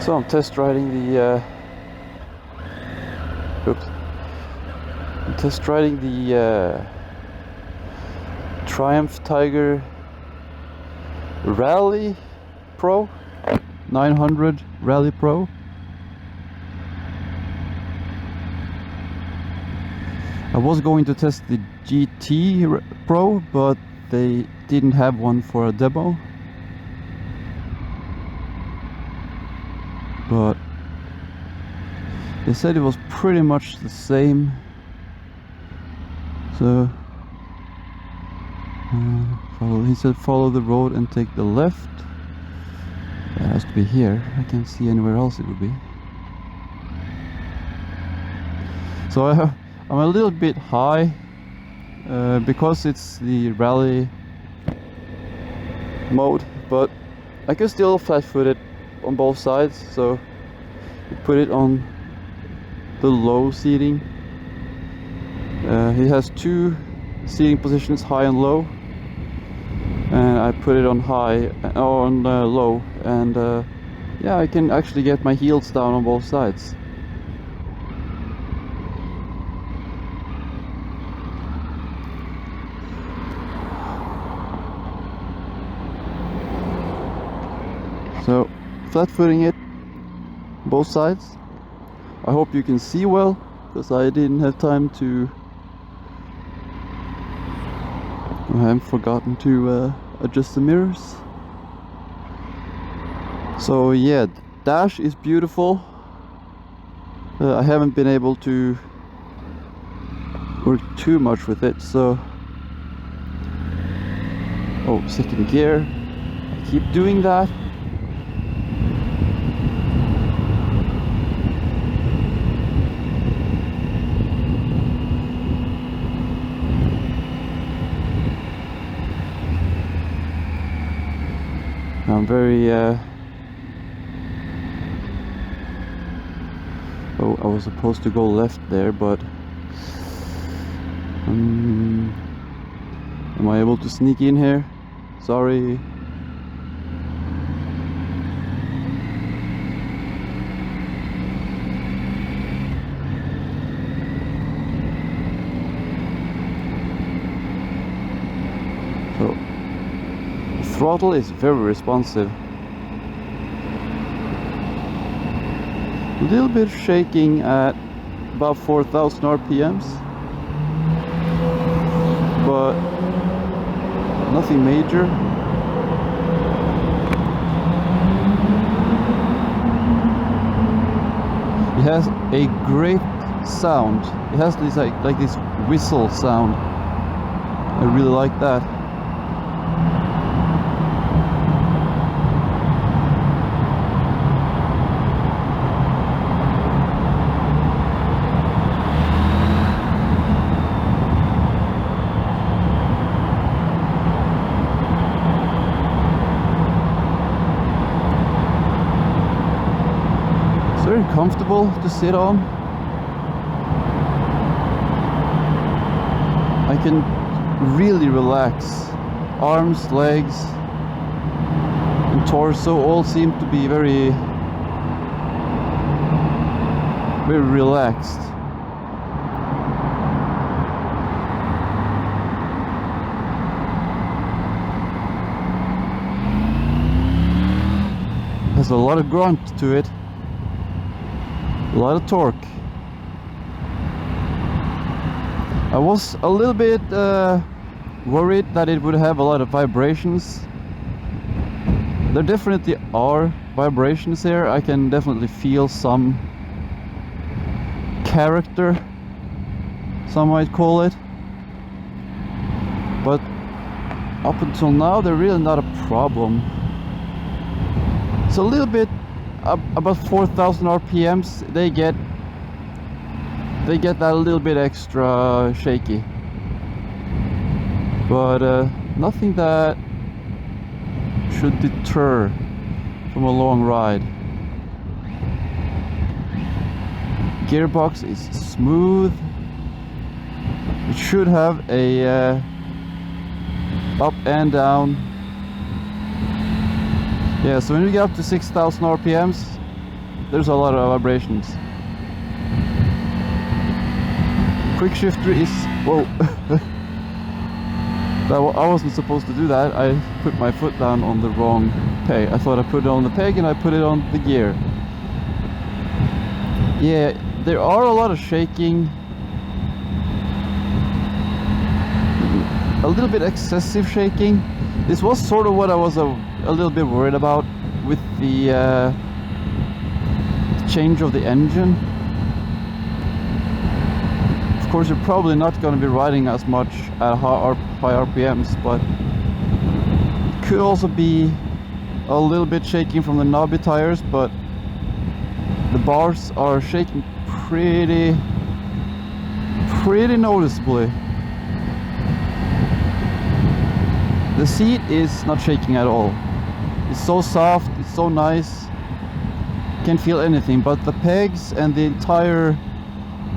So I'm test riding the Triumph Tiger Rally Pro 900 Rally Pro. I was going to test the GT Pro, but they didn't have one for a demo. But they said it was pretty much the same. So he said follow the road and take the left. It has to be here. I can't see anywhere else it would be. So I'm a little bit high because it's the rally mode, but I can still flat-foot it on both sides. So you put it on the low seating. He has two seating positions, high and low, and I put it on high on low, and yeah, I can actually get my heels down on both sides. So flat-footing it both sides. I hope you can see well, because I didn't have time to. I haven't forgotten to adjust the mirrors. So yeah, the dash is beautiful. I haven't been able to work too much with it, so second gear, I keep doing that. I'm very I was supposed to go left there, but am I able to sneak in here? Sorry. So throttle is very responsive. A little bit shaking at about 4,000 RPMs, but nothing major. It has a great sound. It has this like this whistle sound. I really like that. Very comfortable to sit on. I can really relax. Arms, legs, and torso all seem to be very relaxed. Has a lot of grunt to it. A lot of torque. I was a little bit worried that it would have a lot of vibrations. There definitely are vibrations here. I can definitely feel some character, some might call it. But up until now, they're really not a problem. It's a little bit about 4,000 RPMs. They get that a little bit extra shaky, but nothing that should deter from a long ride. Gearbox is smooth. It should have a up and down. Yeah, so when we get up to 6,000 RPMs, there's a lot of vibrations. Quick shifter is, whoa. I wasn't supposed to do that. I put my foot down on the wrong peg. I thought I put it on the peg and I put it on the gear. Yeah, there are a lot of shaking. A little bit excessive shaking. This was sort of what I was a little bit worried about with the change of the engine. Of course, you're probably not going to be riding as much at high RPMs, but it could also be a little bit shaking from the knobby tires, but the bars are shaking pretty noticeably. The seat is not shaking at all. It's so soft, it's so nice, can't feel anything, but the pegs and the entire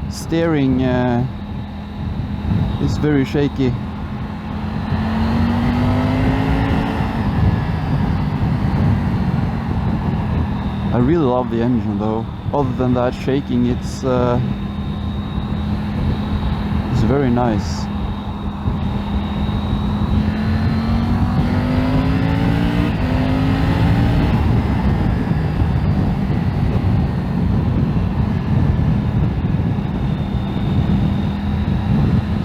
steering is very shaky. I really love the engine though. Other than that shaking, it's very nice.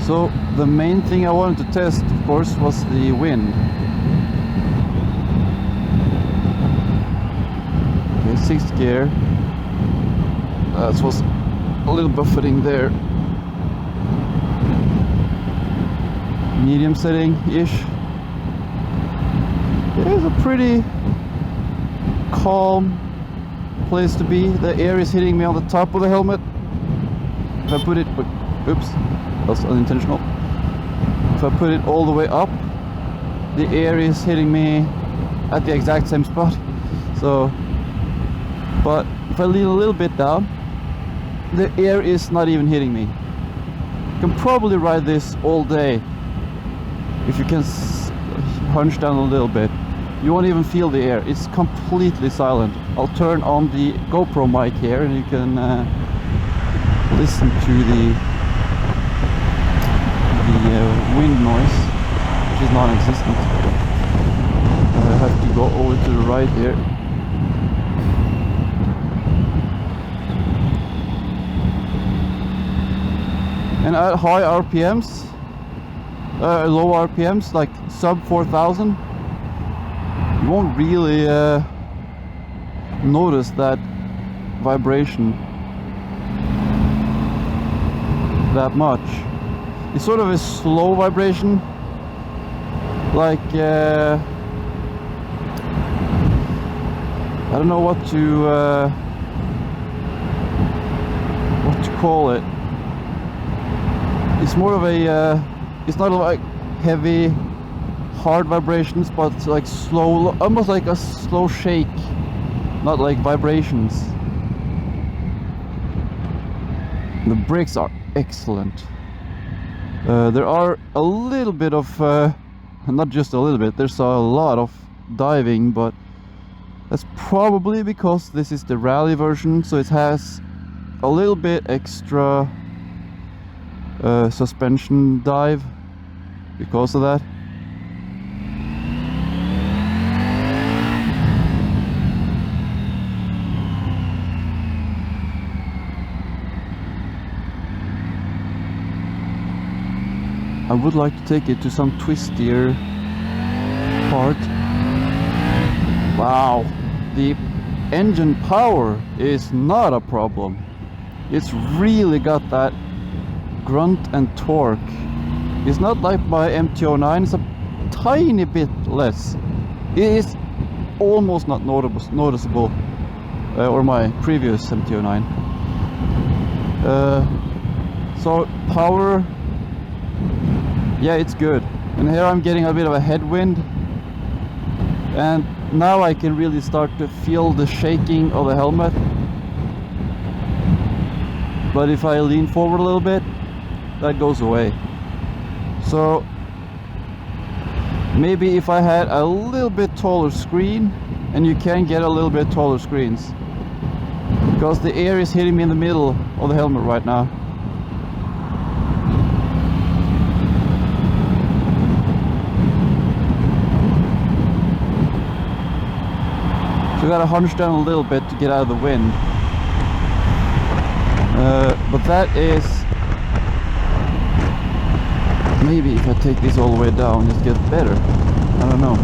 So the main thing I wanted to test, of course, was the wind. Okay, 6th gear. That was a little buffeting there. Medium setting-ish. It's a pretty calm place to be. The air is hitting me on the top of the helmet. If I put it, oops, that's unintentional. If I put it all the way up, the air is hitting me at the exact same spot. So, but if I lean a little bit down, the air is not even hitting me. You can probably ride this all day if you can hunch down a little bit. You won't even feel the air. It's completely silent. I'll turn on the GoPro mic here and you can listen to the wind noise, which is non-existent. I have to go over to the right here. And at high RPMs, low RPMs, like sub 4,000, you won't really notice that vibration that much. It's sort of a slow vibration, like I don't know what to call it. It's more of a it's not like heavy hard vibrations, but it's like slow, almost like a slow shake, not like vibrations. The brakes are excellent. There are a little bit of not just a little bit, there's a lot of diving, but that's probably because this is the rally version, so it has a little bit extra suspension dive because of that. I would like to take it to some twistier part. Wow, the engine power is not a problem. It's really got that grunt and torque. It's not like my MT-09, it's a tiny bit less. It is almost not noticeable, or my previous MT-09. So power, yeah, it's good. And here I'm getting a bit of a headwind, and now I can really start to feel the shaking of the helmet. But if I lean forward a little bit, that goes away. So maybe if I had a little bit taller screen, and you can get a little bit taller screens, because the air is hitting me in the middle of the helmet right now. So I gotta hunch down a little bit to get out of the wind. But that is... Maybe if I take this all the way down, it gets better. I don't know.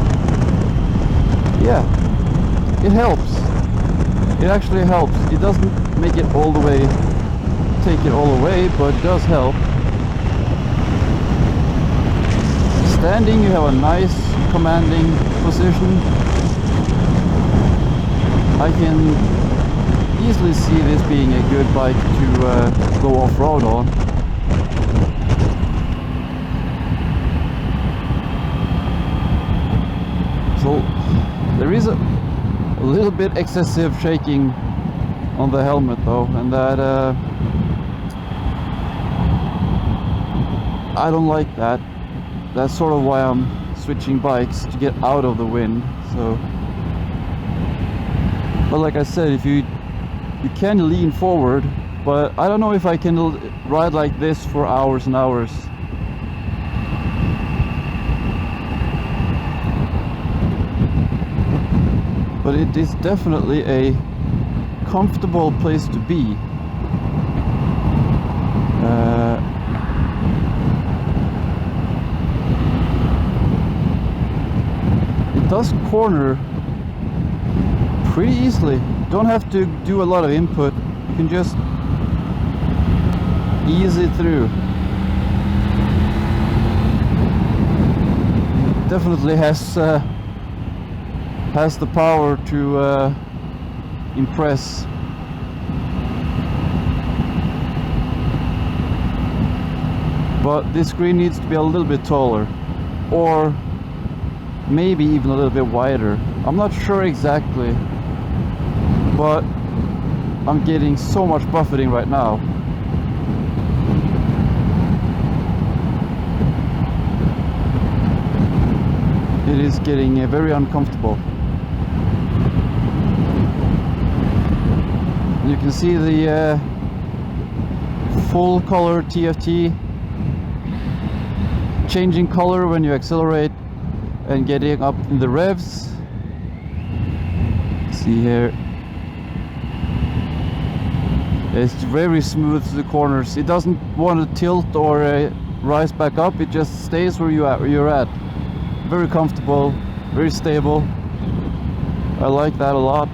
Yeah, it helps. It actually helps. It doesn't make it all the way, take it all the way, but it does help. Standing, you have a nice commanding position. I can easily see this being a good bike to go off-road on. So there is a little bit excessive shaking on the helmet though, and that I don't like that. That's sort of why I'm switching bikes, to get out of the wind. So, but like I said, if you can lean forward, but I don't know if I can ride like this for hours and hours. But it is definitely a comfortable place to be. It does corner pretty easily. Don't have to do a lot of input. You can just ease it through. Definitely has the power to impress. But this screen needs to be a little bit taller, or maybe even a little bit wider. I'm not sure exactly, but I'm getting so much buffeting right now. It is getting very uncomfortable. You can see the full color TFT changing color when you accelerate and getting up in the revs. See here, it's very smooth to the corners. It doesn't want to tilt or rise back up. It just stays where you're at. Very comfortable, very stable. I like that a lot.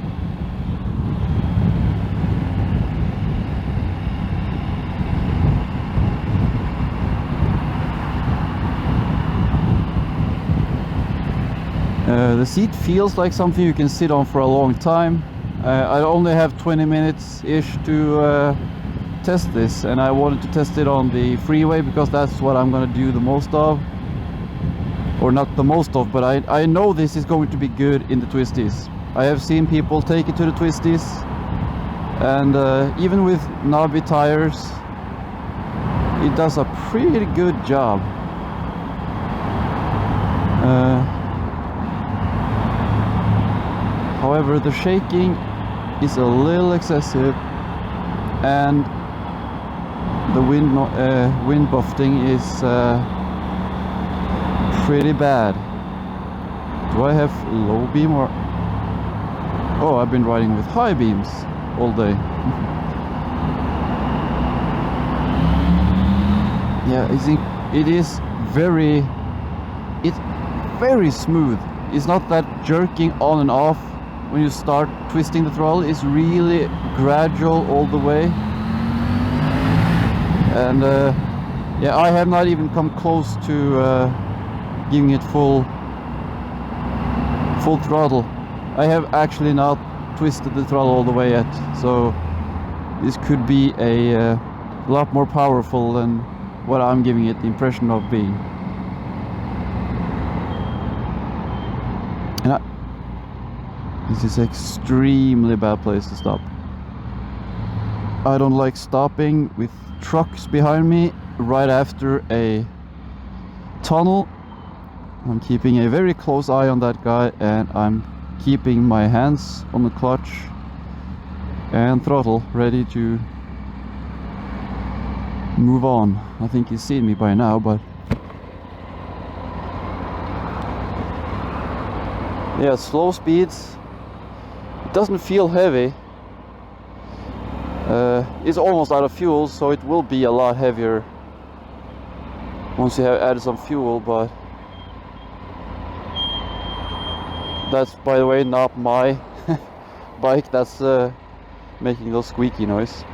The seat feels like something you can sit on for a long time. I only have 20 minutes-ish to test this, and I wanted to test it on the freeway because that's what I'm going to do the most of. Or not the most of, but I know this is going to be good in the twisties. I have seen people take it to the twisties, and even with knobby tires, it does a pretty good job. However, the shaking is a little excessive, and the wind buffeting is pretty bad. Do I have low beam or... Oh, I've been riding with high beams all day. Yeah, I think it is very smooth. It's not that jerking on and off when you start twisting the throttle. It's really gradual all the way. And yeah, I have not even come close to giving it full throttle. I have actually not twisted the throttle all the way yet, so this could be a lot more powerful than what I'm giving it the impression of being. And this is extremely bad place to stop. I don't like stopping with trucks behind me right after a tunnel. I'm keeping a very close eye on that guy, and I'm keeping my hands on the clutch and Throttle ready to move on. I think he's seen me by now, but yeah, slow speeds. It doesn't feel heavy. It's almost out of fuel, so it will be a lot heavier once you have added some fuel, but that's, by the way, not my bike that's making those squeaky noise.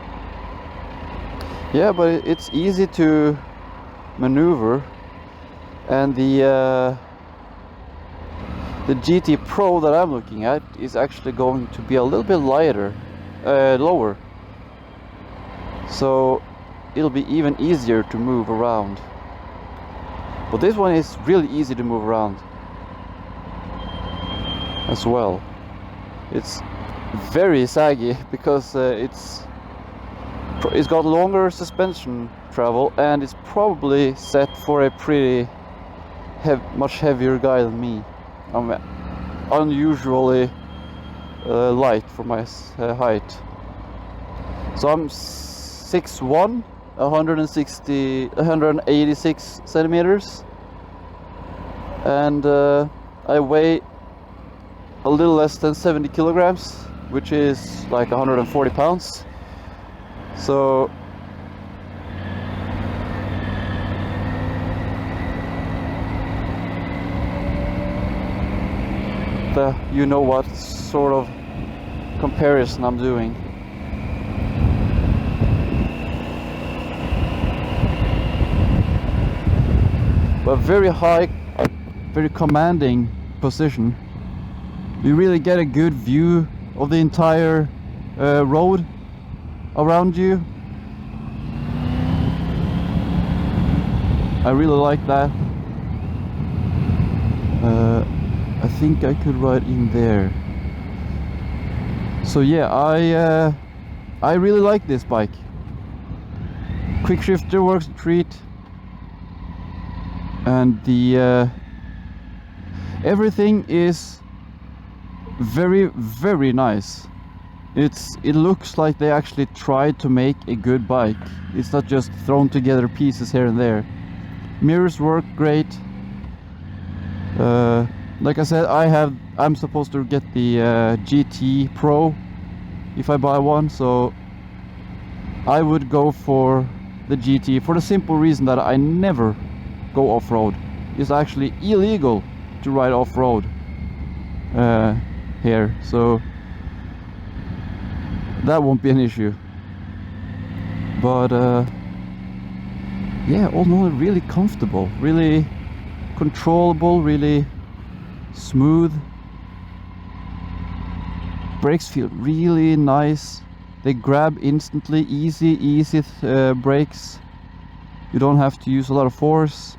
Yeah, but it's easy to maneuver, and the GT Pro that I'm looking at is actually going to be a little bit lighter, lower, so it'll be even easier to move around. But this one is really easy to move around as well. It's very saggy because it's got longer suspension travel, and it's probably set for a pretty much heavier guy than me. I'm unusually light for my height. So I'm 6'1", 186 centimeters, and I weigh a little less than 70 kilograms, which is like 140 pounds. So you know what sort of comparison I'm doing. But very high, very commanding position. You really get a good view of the entire road around you. I really like that. I think I could ride in there. So yeah, I really like this bike. Quick shifter works a treat, and the everything is very nice. It looks like they actually tried to make a good bike. It's not just thrown together pieces here and there. Mirrors work great. Like I said, I'm supposed to get the GT Pro if I buy one, so I would go for the GT for the simple reason that I never go off-road. It's actually illegal to ride off-road here, so that won't be an issue. But yeah, all in all, really comfortable, really controllable, really smooth. Brakes feel really nice. They grab instantly, easy brakes. You don't have to use a lot of force.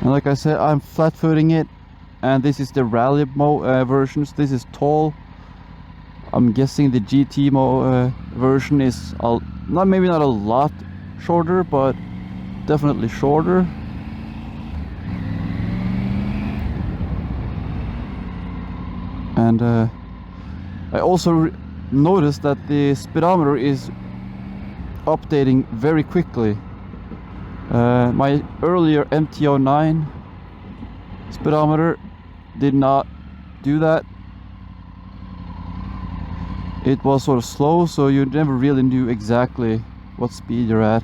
And like I said, I'm flat-footing it, and this is the rally versions. This is tall. I'm guessing the GT version is maybe not a lot shorter, but definitely shorter. And I also noticed that the speedometer is updating very quickly. My earlier MT-09 speedometer did not do that. It was sort of slow, so you never really knew exactly what speed you're at.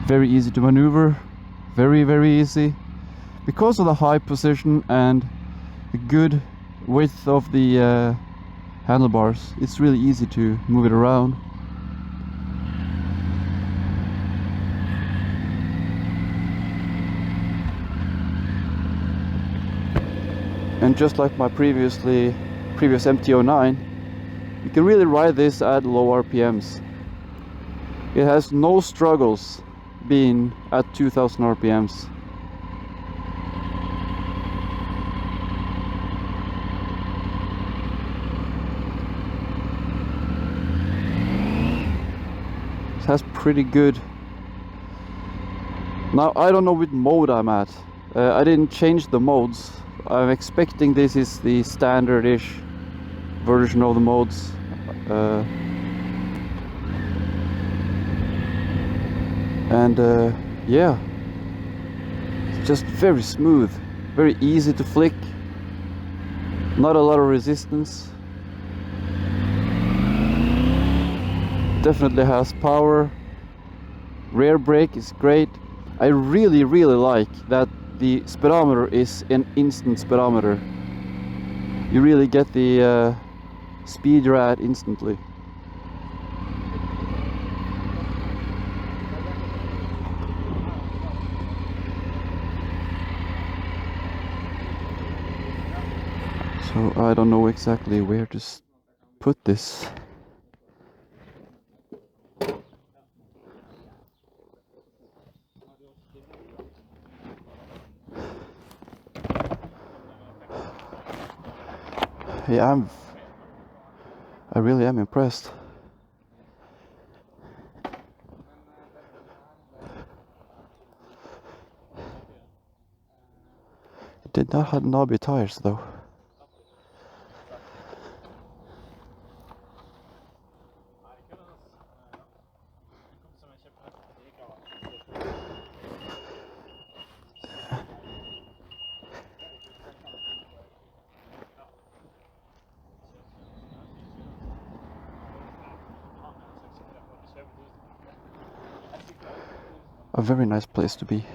Very easy to maneuver, very easy. Because of the high position and the good width of the handlebars, it's really easy to move it around. And just like my previous MT-09, you can really ride this at low RPMs. It has no struggles being at 2000 RPMs. It has pretty good. Now I don't know which mode I'm at. I didn't change the modes. I'm expecting this is the standard-ish version of the modes. Yeah, it's just very smooth, very easy to flick, not a lot of resistance. Definitely has power. Rear brake is great. I really like that the speedometer is an instant speedometer. You really get the speed you're at instantly. So I don't know exactly where to put this. Yeah, I really am impressed. It did not have knobby tires though. A very nice place to be.